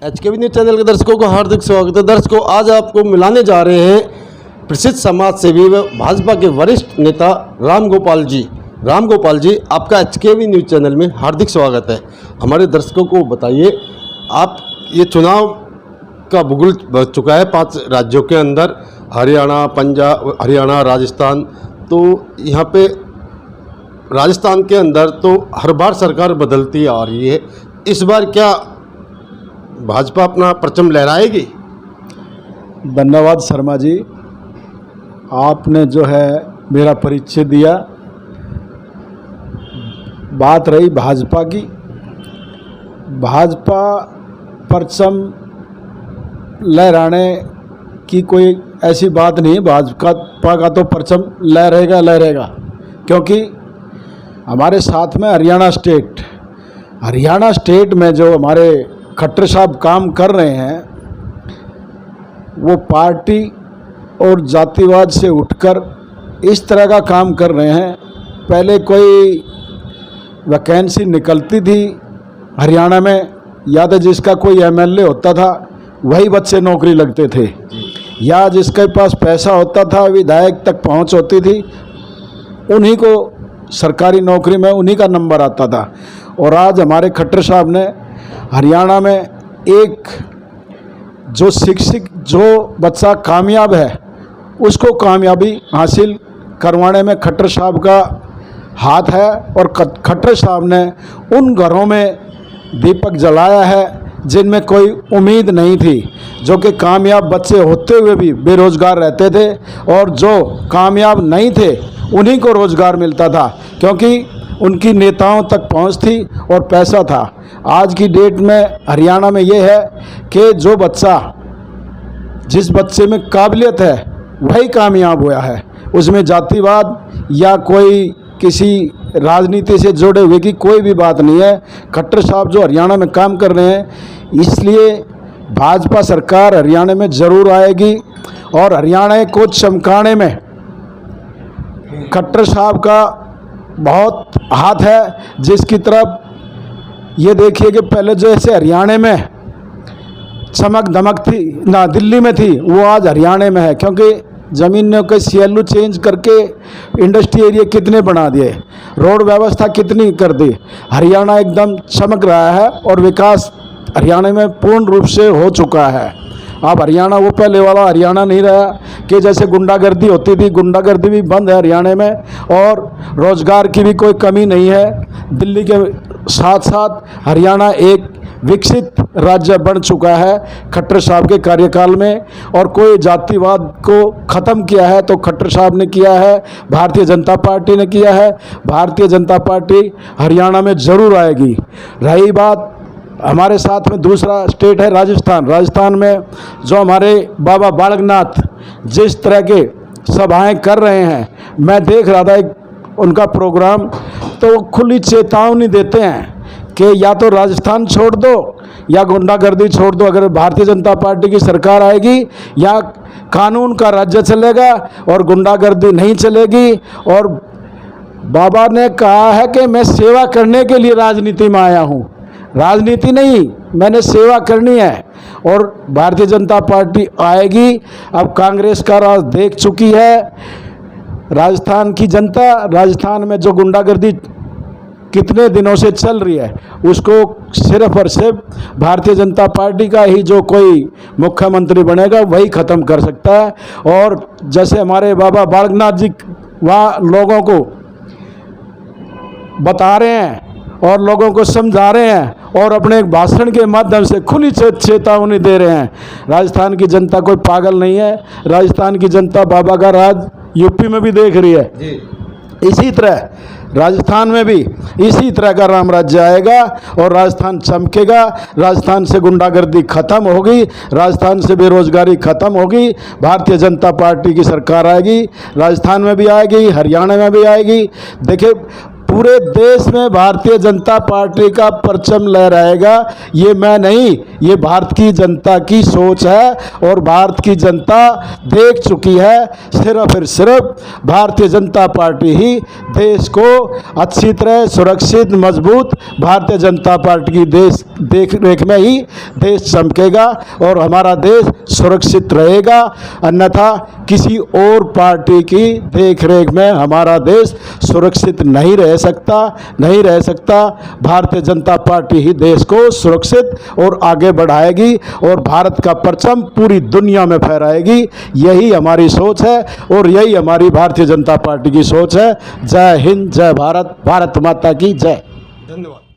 HKB news channel के दर्शकों को हार्दिक स्वागत है। दर्शकों, आज आपको मिलाने जा रहे हैं प्रसिद्ध समाज सेवी व भाजपा के वरिष्ठ नेता राम गोपाल जी। राम गोपाल जी, आपका HKB न्यूज चैनल में हार्दिक स्वागत है। हमारे दर्शकों को बताइए, आप ये चुनाव का भूगोल बढ़ चुका है 5 राज्यों के अंदर, हरियाणा, पंजाब, हरियाणा, राजस्थान। तो यहाँ पे राजस्थान के अंदर तो हर बार सरकार बदलती आ रही है, इस बार क्या भाजपा अपना परचम लहराएगी? धन्यवाद शर्मा जी, आपने जो है मेरा परिचय दिया। बात रही भाजपा की, भाजपा परचम लहराने की कोई ऐसी बात नहीं। भाजपा का तो परचम लहरेगा, क्योंकि हमारे साथ में हरियाणा स्टेट में जो हमारे खट्टर साहब काम कर रहे हैं, वो पार्टी और जातिवाद से उठकर इस तरह का काम कर रहे हैं। पहले कोई वैकेंसी निकलती थी हरियाणा में, या तो जिसका कोई MLA होता था वही बच्चे नौकरी लगते थे, या जिसके पास पैसा होता था, विधायक तक पहुंच होती थी, उन्हीं को सरकारी नौकरी में उन्हीं का नंबर आता था। और आज हमारे खट्टर साहब ने हरियाणा में एक जो शिक्षित जो बच्चा कामयाब है, उसको कामयाबी हासिल करवाने में खट्टर साहब का हाथ है। और खट्टर साहब ने उन घरों में दीपक जलाया है जिनमें कोई उम्मीद नहीं थी, जो कि कामयाब बच्चे होते हुए भी बेरोज़गार रहते थे, और जो कामयाब नहीं थे उन्हीं को रोज़गार मिलता था, क्योंकि उनकी नेताओं तक पहुंच थी और पैसा था। आज की डेट में हरियाणा में ये है कि जो बच्चा, जिस बच्चे में काबिलियत है वही कामयाब हुआ है, उसमें जातिवाद या कोई किसी राजनीति से जुड़े हुए की कोई भी बात नहीं है। खट्टर साहब जो हरियाणा में काम कर रहे हैं, इसलिए भाजपा सरकार हरियाणा में ज़रूर आएगी, और हरियाणा को चमकाने में खट्टर साहब का बहुत हाथ है। जिसकी तरफ ये देखिए कि पहले जैसे हरियाणा में चमक धमक थी ना दिल्ली में थी, वो आज हरियाणा में है, क्योंकि ज़मीनों के CLU चेंज करके इंडस्ट्री एरिया कितने बना दिए, रोड व्यवस्था कितनी कर दी। हरियाणा एकदम चमक रहा है और विकास हरियाणा में पूर्ण रूप से हो चुका है। अब हरियाणा वो पहले वाला हरियाणा नहीं रहा कि जैसे गुंडागर्दी होती थी, गुंडागर्दी भी बंद है हरियाणा में, और रोज़गार की भी कोई कमी नहीं है। दिल्ली के साथ साथ हरियाणा एक विकसित राज्य बन चुका है खट्टर साहब के कार्यकाल में, और कोई जातिवाद को ख़त्म किया है तो खट्टर साहब ने किया है, भारतीय जनता पार्टी ने किया है। भारतीय जनता पार्टी हरियाणा में ज़रूर आएगी। रही बात हमारे साथ में दूसरा स्टेट है राजस्थान में जो हमारे बाबा बालकनाथ जिस तरह के सभाएं कर रहे हैं, मैं देख रहा था एक उनका प्रोग्राम, तो खुली चेतावनी देते हैं कि या तो राजस्थान छोड़ दो या गुंडागर्दी छोड़ दो। अगर भारतीय जनता पार्टी की सरकार आएगी, या कानून का राज्य चलेगा और गुंडागर्दी नहीं चलेगी। और बाबा ने कहा है कि मैं सेवा करने के लिए राजनीति में आया हूँ, राजनीति नहीं, मैंने सेवा करनी है। और भारतीय जनता पार्टी आएगी। अब कांग्रेस का राज देख चुकी है राजस्थान की जनता। राजस्थान में जो गुंडागर्दी कितने दिनों से चल रही है, उसको सिर्फ और सिर्फ भारतीय जनता पार्टी का ही जो कोई मुख्यमंत्री बनेगा वही ख़त्म कर सकता है। और जैसे हमारे बाबा बालकनाथ जी वहाँ लोगों को बता रहे हैं और लोगों को समझा रहे हैं और अपने एक भाषण के माध्यम से खुली चेतावनी दे रहे हैं। राजस्थान की जनता कोई पागल नहीं है। राजस्थान की जनता बाबा का राज यूपी में भी देख रही है, इसी तरह राजस्थान में भी इसी तरह का राम राज्य आएगा और राजस्थान चमकेगा। राजस्थान से गुंडागर्दी खत्म होगी, राजस्थान से बेरोजगारी खत्म होगी। भारतीय जनता पार्टी की सरकार आएगी, राजस्थान में भी आएगी, हरियाणा में भी आएगी। देखिए, पूरे देश में भारतीय जनता पार्टी का परचम लहराएगा। ये मैं नहीं, ये भारत की जनता की सोच है और भारत की जनता देख चुकी है। सिर्फ और सिर्फ भारतीय जनता पार्टी ही देश को अच्छी तरह सुरक्षित मजबूत, भारतीय जनता पार्टी की देख रेख में ही देश चमकेगा और हमारा देश सुरक्षित रहेगा। अन्यथा किसी और पार्टी की देख रेख में हमारा देश सुरक्षित नहीं रह सकता। भारतीय जनता पार्टी ही देश को सुरक्षित और आगे बढ़ाएगी और भारत का परचम पूरी दुनिया में फहराएगी। यही हमारी सोच है और यही हमारी भारतीय जनता पार्टी की सोच है। जय हिंद, जय भारत, भारत माता की जय। धन्यवाद।